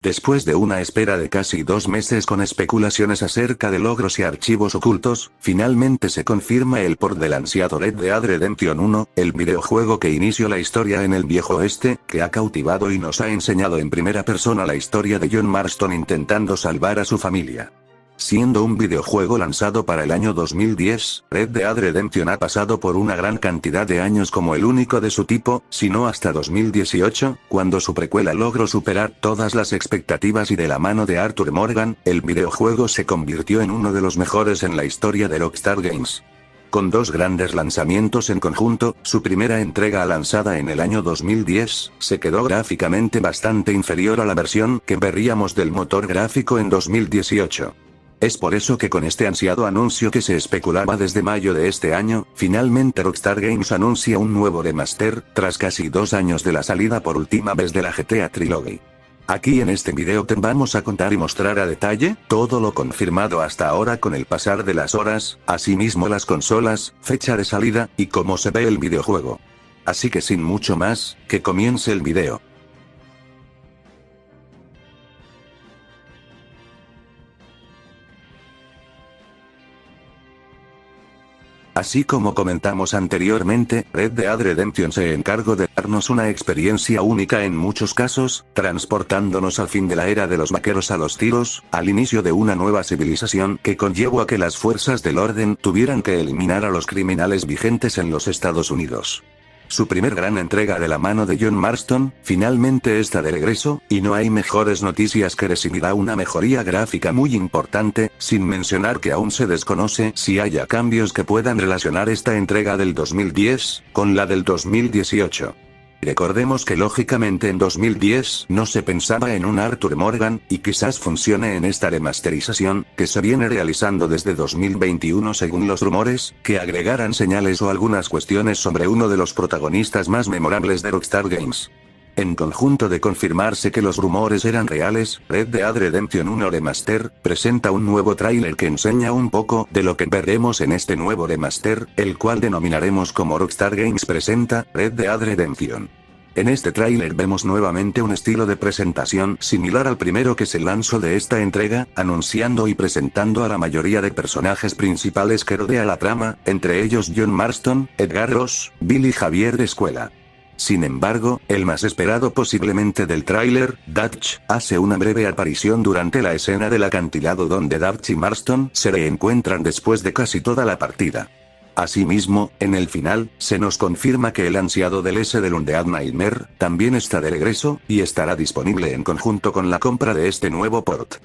Después de una espera de casi 2 meses con especulaciones acerca de logros y archivos ocultos, finalmente se confirma el port del ansiado Red Dead Redemption 1, el videojuego que inició la historia en el viejo oeste, que ha cautivado y nos ha enseñado en primera persona la historia de John Marston intentando salvar a su familia. Siendo un videojuego lanzado para el año 2010, Red Dead Redemption ha pasado por una gran cantidad de años como el único de su tipo, sino hasta 2018, cuando su precuela logró superar todas las expectativas y de la mano de Arthur Morgan, el videojuego se convirtió en uno de los mejores en la historia de Rockstar Games. Con 2 grandes lanzamientos en conjunto, su primera entrega lanzada en el año 2010, se quedó gráficamente bastante inferior a la versión que veríamos del motor gráfico en 2018. Es por eso que con este ansiado anuncio que se especulaba desde mayo de este año, finalmente Rockstar Games anuncia un nuevo remaster, tras casi 2 años de la salida por última vez de la GTA Trilogy. Aquí en este video te vamos a contar y mostrar a detalle todo lo confirmado hasta ahora con el pasar de las horas, asimismo las consolas, fecha de salida, y cómo se ve el videojuego. Así que sin mucho más, que comience el video. Así como comentamos anteriormente, Red Dead Redemption se encargó de darnos una experiencia única en muchos casos, transportándonos al fin de la era de los vaqueros a los tiros, al inicio de una nueva civilización que conllevó a que las fuerzas del orden tuvieran que eliminar a los criminales vigentes en los Estados Unidos. Su primer gran entrega de la mano de John Marston, finalmente está de regreso, y no hay mejores noticias que recibirá una mejoría gráfica muy importante, sin mencionar que aún se desconoce si haya cambios que puedan relacionar esta entrega del 2010, con la del 2018. Recordemos que lógicamente en 2010 no se pensaba en un Arthur Morgan, y quizás funcione en esta remasterización, que se viene realizando desde 2021 según los rumores, que agregaran señales o algunas cuestiones sobre uno de los protagonistas más memorables de Rockstar Games. En conjunto de confirmarse que los rumores eran reales, Red Dead Redemption 1 Remaster presenta un nuevo tráiler que enseña un poco de lo que veremos en este nuevo remaster, el cual denominaremos como Rockstar Games presenta Red Dead Redemption. En este tráiler vemos nuevamente un estilo de presentación similar al primero que se lanzó de esta entrega, anunciando y presentando a la mayoría de personajes principales que rodea la trama, entre ellos John Marston, Edgar Ross, Billy Javier de Escuela. Sin embargo, el más esperado posiblemente del tráiler, Dutch, hace una breve aparición durante la escena del acantilado donde Dutch y Marston se reencuentran después de casi toda la partida. Asimismo, en el final, se nos confirma que el ansiado DLC del Undead Nightmare también está de regreso, y estará disponible en conjunto con la compra de este nuevo port.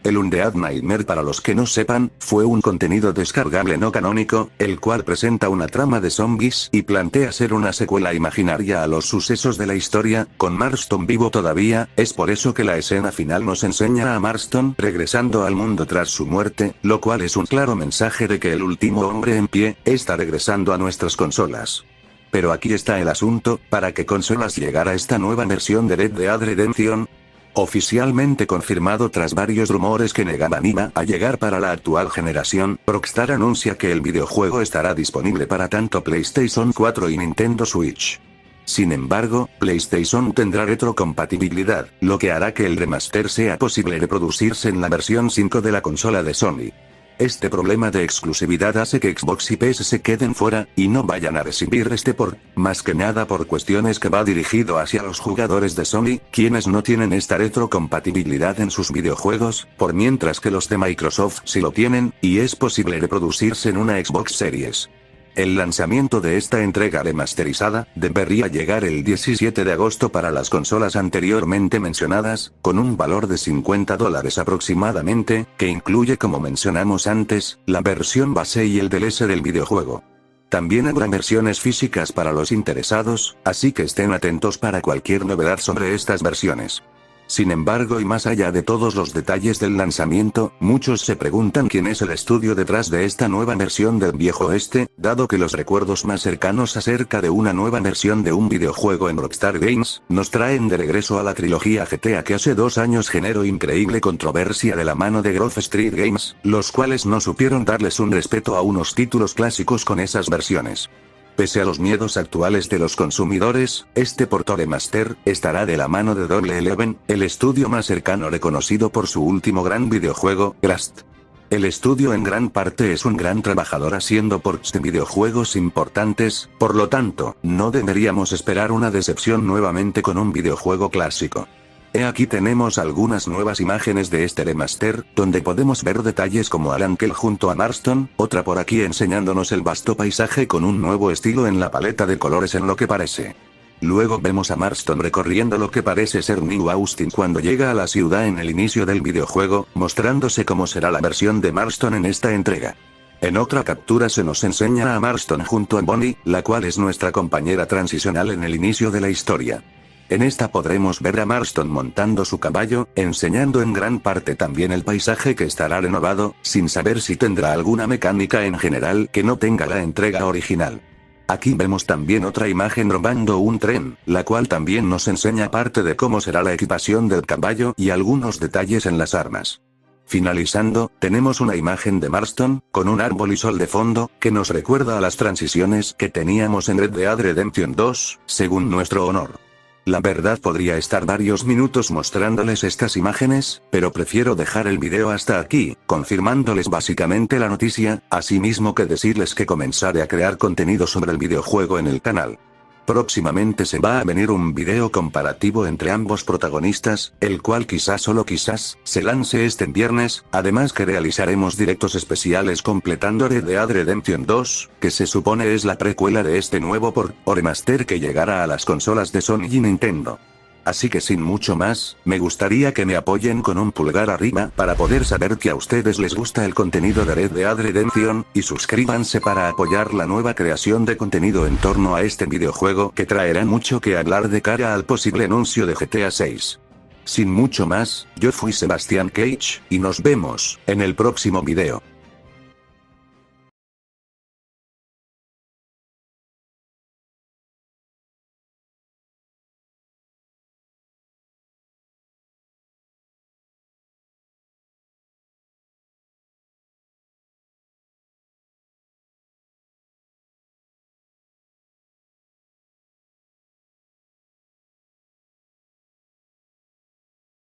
El Undead Nightmare, para los que no sepan, fue un contenido descargable no canónico, el cual presenta una trama de zombies y plantea ser una secuela imaginaria a los sucesos de la historia, con Marston vivo todavía. Es por eso que la escena final nos enseña a Marston regresando al mundo tras su muerte, lo cual es un claro mensaje de que el último hombre en pie está regresando a nuestras consolas. Pero aquí está el asunto: ¿para qué consolas llegará esta nueva versión de Red Dead Redemption? Oficialmente confirmado tras varios rumores que negaban iba a llegar para la actual generación, Rockstar anuncia que el videojuego estará disponible para tanto PlayStation 4 y Nintendo Switch. Sin embargo, PlayStation tendrá retrocompatibilidad, lo que hará que el remaster sea posible reproducirse en la versión 5 de la consola de Sony. Este problema de exclusividad hace que Xbox y PS se queden fuera, y no vayan a recibir este port, más que nada por cuestiones que va dirigido hacia los jugadores de Sony, quienes no tienen esta retrocompatibilidad en sus videojuegos, por mientras que los de Microsoft sí lo tienen, y es posible reproducirse en una Xbox Series. El lanzamiento de esta entrega remasterizada debería llegar el 17 de agosto para las consolas anteriormente mencionadas, con un valor de $50 aproximadamente, que incluye, como mencionamos antes, la versión base y el DLC del videojuego. También habrá versiones físicas para los interesados, así que estén atentos para cualquier novedad sobre estas versiones. Sin embargo, y más allá de todos los detalles del lanzamiento, muchos se preguntan quién es el estudio detrás de esta nueva versión del viejo oeste, dado que los recuerdos más cercanos acerca de una nueva versión de un videojuego en Rockstar Games, nos traen de regreso a la trilogía GTA que hace 2 años generó increíble controversia de la mano de Grove Street Games, los cuales no supieron darles un respeto a unos títulos clásicos con esas versiones. Pese a los miedos actuales de los consumidores, este port remaster estará de la mano de Double Eleven, el estudio más cercano reconocido por su último gran videojuego, Rust. El estudio en gran parte es un gran trabajador haciendo ports de videojuegos importantes, por lo tanto, no deberíamos esperar una decepción nuevamente con un videojuego clásico. Aquí tenemos algunas nuevas imágenes de este remaster, donde podemos ver detalles como Alan Kell junto a Marston, otra por aquí enseñándonos el vasto paisaje con un nuevo estilo en la paleta de colores en lo que parece. Luego vemos a Marston recorriendo lo que parece ser New Austin cuando llega a la ciudad en el inicio del videojuego, mostrándose cómo será la versión de Marston en esta entrega. En otra captura se nos enseña a Marston junto a Bonnie, la cual es nuestra compañera transicional en el inicio de la historia. En esta podremos ver a Marston montando su caballo, enseñando en gran parte también el paisaje que estará renovado, sin saber si tendrá alguna mecánica en general que no tenga la entrega original. Aquí vemos también otra imagen robando un tren, la cual también nos enseña parte de cómo será la equipación del caballo y algunos detalles en las armas. Finalizando, tenemos una imagen de Marston, con un árbol y sol de fondo, que nos recuerda a las transiciones que teníamos en Red Dead Redemption 2, según nuestro honor. La verdad podría estar varios minutos mostrándoles estas imágenes, pero prefiero dejar el video hasta aquí, confirmándoles básicamente la noticia, así mismo que decirles que comenzaré a crear contenido sobre el videojuego en el canal. Próximamente se va a venir un video comparativo entre ambos protagonistas, el cual quizás solo quizás, se lance este viernes, además que realizaremos directos especiales completando Red Dead Redemption 2, que se supone es la precuela de este nuevo port o remaster que llegará a las consolas de Sony y Nintendo. Así que sin mucho más, me gustaría que me apoyen con un pulgar arriba para poder saber que a ustedes les gusta el contenido de Red Dead Redemption, y suscríbanse para apoyar la nueva creación de contenido en torno a este videojuego que traerá mucho que hablar de cara al posible anuncio de GTA 6. Sin mucho más, yo fui Sebastian Cage, y nos vemos en el próximo video.